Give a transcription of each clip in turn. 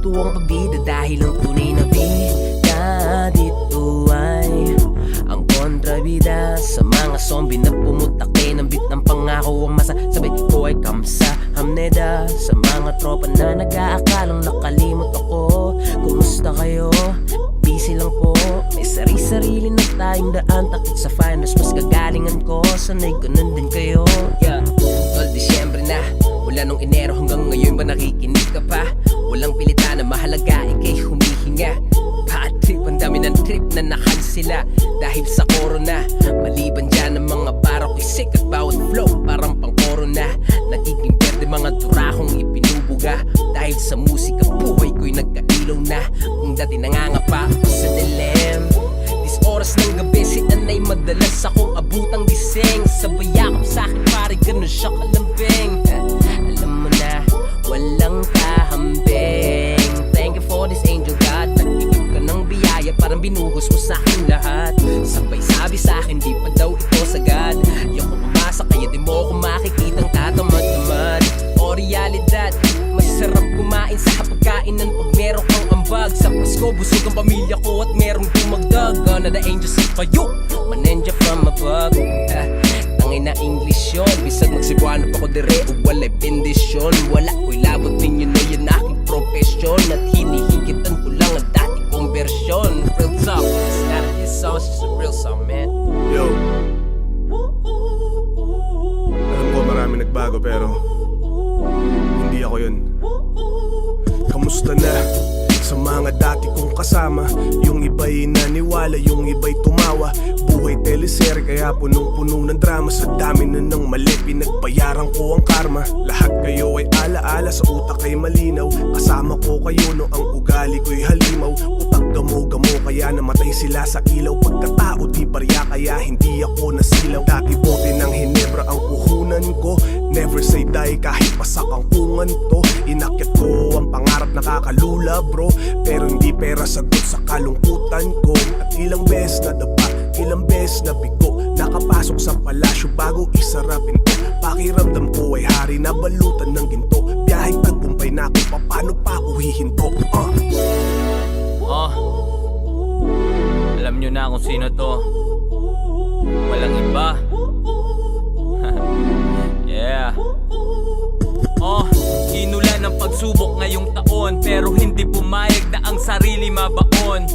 ito ang pabida dahil ang tunay na bida dito ay ang kontrabida sa mga zombie na pumutake ng bit ng pangako. Ang masasabi ko ay kamsa hamneda sa mga tropa na nag-aakalang nakalimot ako. Kumusta kayo? Busy lang po. May sarili-sarili na tayong daan. Takot sa finals mas kagalingan ko. Sanay ganun din kayo. Tol, Disyembre na, mula nung Enero hanggang ngayon ba nakikinig ka pa? Walang pilitan na mahalaga, ikay humihinga. Bad trip, ang dami ng trip na nakansila dahil sa corona. Maliban dyan ang mga para ko'y sick at bawat flow parang pang corona. Nagiging berde mga turakong ipinubuga dahil sa musika buhay ko'y nagkailaw na. Kung dati nangangapa ako sa dilim, dis oras ng gabi si nanay madalas akong abutang gising. Sabay yakap sa'kin pare ganun siya kalambing. Alam mo na, walang kahambing. Thank you for this angel God. Nagtigip ka ng biyaya, parang binuhos mo sa'kin lahat. Sabay sabi sa'kin, di pa daw ito sagad. Yung kung umasa kaya di mo ako makikitang tatamad-tamad. O realidad, masarap kumain sa pagkainan pag meron kang ambag. Sa Pasko, busog ang pamilya ko at merong dumagdag. Gonna the angels sa kayo, manenja from above. Tangin na English yun, bisag magsibuano pa ko dire o wala'y bendisyon. Wala ko'y labot ninyo na yun aking profesyon. At hinihigitan ko lang ang dati kong versyon. Real talk, it's not a diss song, it's just a real song, man. Yo, alam ko marami nagbago pero hindi ako yun. Kamusta na sa mga dati kong kasama? Yung iba'y naniwala, yung iba'y tumawa. Buhay teleserye kaya punong-puno ng drama. Sa dami na ng mali, pinagbayaran ko ang karma. Lahat kayo ay alaala, sa utak ay malinaw. Kasama ko kayo no ang ugali ko'y halimaw. Utak gamo-gamo kaya namatay sila sa ilaw. Pagkatao di barya kaya hindi ako nasilaw. Dati bote ng Hinebra ang puhunan ko. Never say die kahit pasak ang ungan to. Inakyat ko ang pangarap nakakalula bro, pero hindi pera sagot sa kalungkutan ko. At ilang beses na dapa, ilang beses na bigo. Nakapasok sa palasyo bago isarapin ko. Pakiramdam ko ay hari na balutan ng ginto. Biyaheng tagumpay na ako, paano pa ako hihinto? Alam nyo na kung sino to. Walang iba. Yeah. Inulan ng pagsubok ngayong taon, pero hindi pumayag na ang sarili mabaon.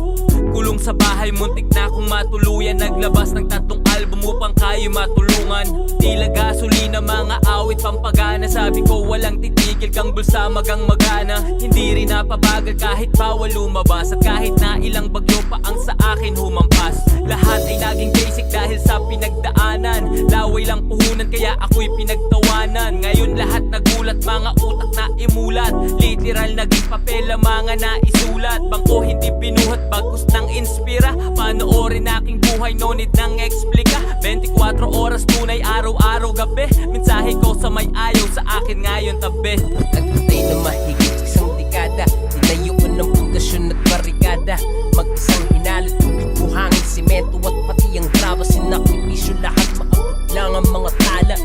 Kulong sa bahay, muntik na akong matuluyan. Naglabas ng 3 album upang kayo matulungan. Tila gasolina, mga awit pampagana. Sabi ko walang titigil kang bulsa magang magana. Hindi rin napabagal kahit bawal lumabas. At kahit na ilang bagyo pa ang sa akin humampas. Lahat ay naging basic dahil sa pinagdaanan. Laway lang puhunan kaya ako'y pinagtawanan. Ngayon lahat nagulat, mga utak na imulat. Literal naging papel ang mga naisulat. Bangko hindi pinuhat bagkus ng inspira. Panoorin aking buhay, no need ng explika. 24 oras tunay, araw-araw gabi. Mensahe ko sa may ayaw, sa akin ngayon tabi. Nagtatay na mahigit isang dekada. Tinayuan ng pundasyon at barikada. Mag-isang hinalot, tubig, buhangin, simento at pati ang graba. Sinakripisyo lahat, maabot lang ang mga tala.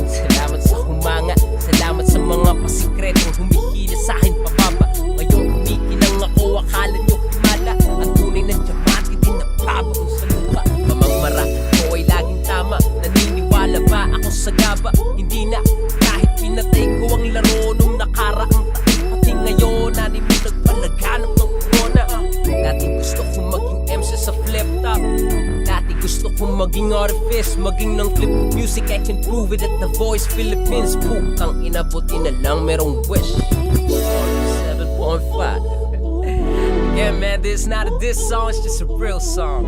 Salamat sa humanga, salamat sa mga pasikretong humihila sa akin pababa. Ngayon kumikinang ako, akala nyo himala. Ang tunay na diamante din na praba kung sa lupa. Mamamara ko ay laging tama. Naniniwala ba ako sa gaba? Hindi na, kahit pinatay ko ang laro nung nakaraang taon. Pati ngayon, nanin mo nagpalaganap ng corona. Dati gusto kong maging MC sa flip top. Dati gusto kong maging artist, maging ng clip music. I can prove it at The Voice Philippines. Putang inabuti na lang merong wish. 7.5. Yeah man, this is not a diss song, it's just a real song.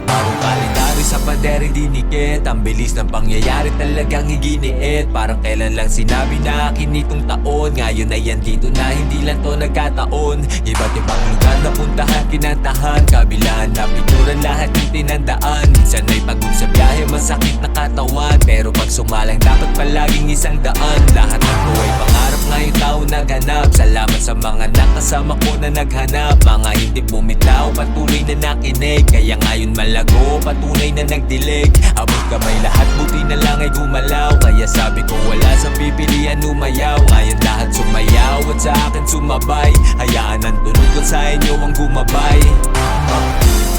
Bagong kalendari sa pader hindi nikit. Ang bilis ng pangyayari talagang higiniit. Parang kailan lang sinabi na akin itong taon. Ngayon ay andito na, hindi lang to nagkataon. Iba't ibang lugar na puntahan, kinantahan. Kabilaan na pituran, lahat yung tinandaan. Minsan ay pagod sa biyahe, masakit na katawan. Pero Pero pag sumalang dapat palaging 100. Lahat ng buhay pangarap ngayong tao naghanap. Salamat sa mga nakasama ko na naghanap. Mga hindi bumitaw, patuloy na nakinig. Kaya ngayon malago, patunay na nagdilig. Abot kamay lahat, buti na lang ay gumalaw. Kaya sabi ko wala sa pipilian umayaw. Ngayon lahat sumayaw at sa akin sumabay. Hayaan ang tunog ko sa inyo ang gumabay.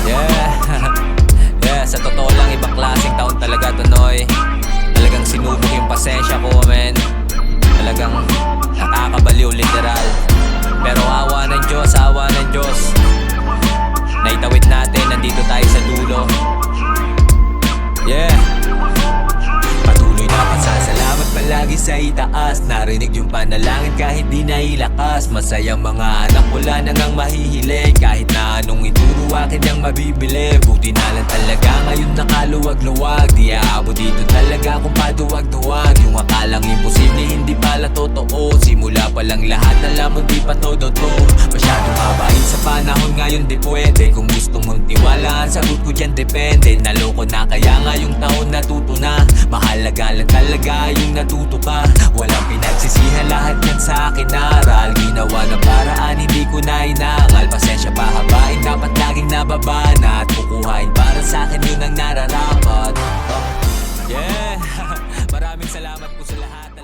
Yeah. Yeah, sa totoo lang ibang klaseng taon talaga to, Noy. Talagang sinubok yung pasensya ko, men. Talagang nakakabaliw literal. Pero awa ng Diyos naitawid natin, nandito tayo sa dulo. Yeah. Patuloy na pasasalamat palagi sa itaas. Narinig yung panalangin kahit di nailakas. Masayang mga anak wala na ngang mahihilig. Kahit na anong ituro akin ang mabibili. Buti na lang talaga ngayon nakaluwag-luwag. Di aabot dito talaga kung paduwag-duwag. Yung akalang imposible hindi pala totoo. Simula pa lang lahat alam mo di pa todo to. Masyadong mabain sa panahon ngayon di pwede. Kung gusto mong tiwalaan sagot ko dyan depende. Naloko na kaya ngayong taon natuto na. Mahalaga lang talaga yung natuto ka. Walang pinagsisihan lahat yan sa akin aral. Ginawa na paraan hindi ko na inangal. Pasensya pahabain dapat laging nababana. At kukuhain para sa akin yun ang nararapat. Yeah. Maraming salamat po sa lahat.